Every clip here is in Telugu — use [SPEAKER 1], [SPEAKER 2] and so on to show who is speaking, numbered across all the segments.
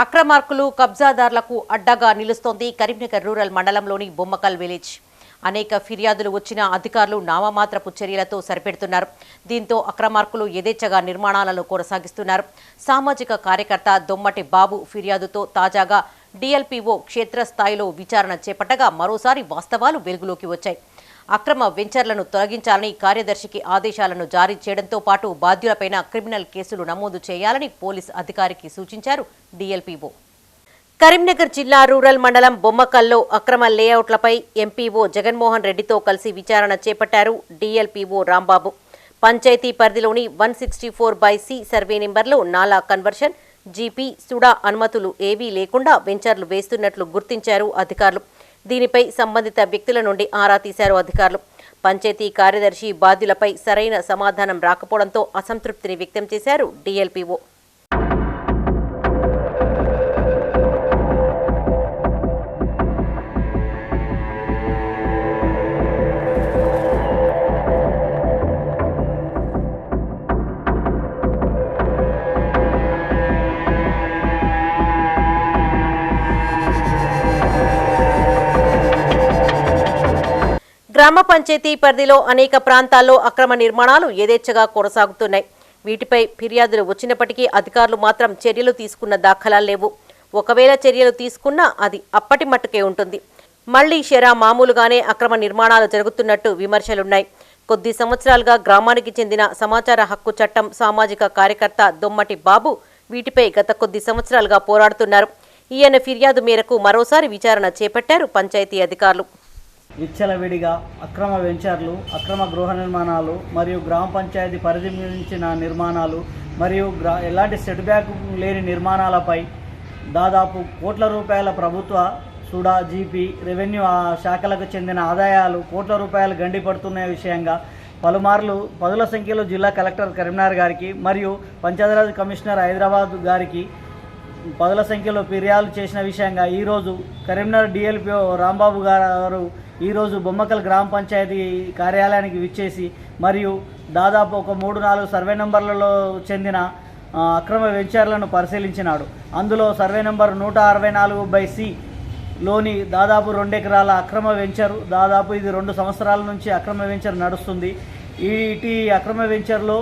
[SPEAKER 1] అక్రమార్కులు కబ్జాదారులకు అడ్డగా నిలుస్తోంది కరీంనగర్ రూరల్ మండలంలోని బొమ్మకల్ విలేజ్. అనేక ఫిర్యాదులు వచ్చిన అధికారులు నామమాత్రపు చర్యలతో సరిపెడుతున్నారు. దీంతో అక్రమార్కులు యథేచ్ఛగా నిర్మాణాలను కొనసాగిస్తున్నారు. సామాజిక కార్యకర్త దొమ్మటి బాబు ఫిర్యాదుతో తాజాగా డిఎల్పీఓ క్షేత్రస్థాయిలో విచారణ చేపట్టగా మరోసారి వాస్తవాలు వెలుగులోకి వచ్చాయి. అక్రమ వెంచర్లను తొలగించాలని కార్యదర్శికి ఆదేశాలను జారీ చేయడంతో పాటు బాధ్యులపైన క్రిమినల్ కేసులు నమోదు చేయాలని పోలీస్ అధికారికి సూచించారు డిఎల్పీఓ. కరీంనగర్ జిల్లా రూరల్ మండలం బొమ్మకల్లో అక్రమ లేఅవుట్లపై ఎంపీఓ జగన్మోహన్ రెడ్డితో కలిసి విచారణ చేపట్టారు డిఎల్పీఓ రాంబాబు. పంచాయతీ పరిధిలోని 164/C సర్వే నెంబర్లో నాలా కన్వర్షన్, జీపీ, సుడా అనుమతులు ఏవీ లేకుండా వెంచర్లు వేస్తున్నట్లు గుర్తించారు అధికారులు. దీనిపై సంబంధిత వ్యక్తుల నుండి ఆరా తీశారు అధికారులు. పంచాయతీ కార్యదర్శి బాధ్యులపై సరైన సమాధానం రాకపోవడంతో అసంతృప్తిని వ్యక్తం చేశారు డిఎల్పీఓ. గ్రామ పంచాయతీ పరిధిలో అనేక ప్రాంతాల్లో అక్రమ నిర్మాణాలు యథేచ్ఛగా కొనసాగుతున్నాయి. వీటిపై ఫిర్యాదులు వచ్చినప్పటికీ అధికారులు మాత్రం చర్యలు తీసుకున్న దాఖలాలు లేవు. ఒకవేళ చర్యలు తీసుకున్నా అది అప్పటి మట్టుకే ఉంటుంది. మళ్లీ షెరా మామూలుగానే అక్రమ నిర్మాణాలు జరుగుతున్నట్టు విమర్శలున్నాయి. కొద్ది సంవత్సరాలుగా గ్రామానికి చెందిన సమాచార హక్కు చట్టం సామాజిక కార్యకర్త దొమ్మటి బాబు వీటిపై గత కొద్ది సంవత్సరాలుగా పోరాడుతున్నారు. ఈయన ఫిర్యాదు మేరకు మరోసారి విచారణ చేపట్టారు పంచాయతీ అధికారులు.
[SPEAKER 2] విచ్చలవిడిగా అక్రమ వెంచర్లు, అక్రమ గృహ నిర్మాణాలు మరియు గ్రామ పంచాయతీ పరిధి మించిన నిర్మాణాలు మరియు ఎలాంటి సెట్ బ్యాక్ లేని నిర్మాణాలపై దాదాపు కోట్ల రూపాయల ప్రభుత్వ, సుడా, జీపీ, రెవెన్యూ శాఖలకు చెందిన ఆదాయాలు కోట్ల రూపాయలు గండిపడుతున్న విషయంగా పలుమార్లు పదుల సంఖ్యలో జిల్లా కలెక్టర్ కరీంనగర్ గారికి మరియు పంచాయతీరాజ్ కమిషనర్ హైదరాబాద్ గారికి పదుల సంఖ్యలో ఫిర్యాదులు చేసిన విషయంగా ఈరోజు కరీంనగర్ డిఎల్పీఓ రాంబాబు గారు ఈరోజు బొమ్మకల్ గ్రామ పంచాయతీ కార్యాలయానికి విచ్చేసి మరియు దాదాపు ఒక 3-4 సర్వే నెంబర్లలో చెందిన అక్రమ వెంచర్లను పరిశీలించినాడు. అందులో సర్వే నెంబర్ 164/C లోని దాదాపు 2 ఎకరాల అక్రమ వెంచరు, దాదాపు ఇది 2 సంవత్సరాల నుంచి అక్రమ వెంచర్ నడుస్తుంది. ఈ అక్రమ వెంచర్లో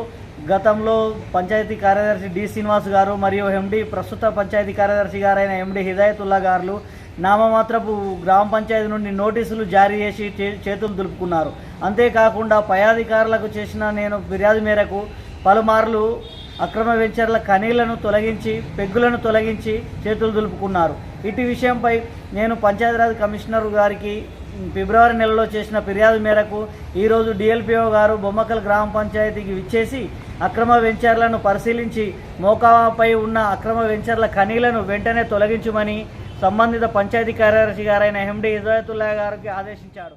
[SPEAKER 2] గతంలో పంచాయతీ కార్యదర్శి డి శ్రీనివాస్ గారు మరియు ఎండి ప్రస్తుత పంచాయతీ కార్యదర్శి గారైన ఎండి హిదాయతుల్లా గారు నామమాత్రపు గ్రామ పంచాయతీ నుండి నోటీసులు జారీ చేసి చేతులు దులుపుకున్నారు. అంతేకాకుండా పై అధికారులకు చేసిన నేను ఫిర్యాదు మేరకు పలుమార్లు అక్రమ వెంచర్ల కనీలను తొలగించి, పెగ్గులను తొలగించి చేతులు దులుపుకున్నారు. ఇటు విషయంపై నేను పంచాయతీరాజ్ కమిషనర్ గారికి ఫిబ్రవరి నెలలో చేసిన ఫిర్యాదు మేరకు ఈరోజు డిఎల్పీఓ గారు బొమ్మకల్ గ్రామ పంచాయతీకి విచ్చేసి అక్రమ వెంచర్లను పరిశీలించి మోకాపై ఉన్న అక్రమ వెంచర్ల కనీలను వెంటనే తొలగించమని సంబంధిత పంచాయతీ కార్యదర్శి గారైన ఎండి హిదాయతుల్లా గారికి ఆదేశించారు.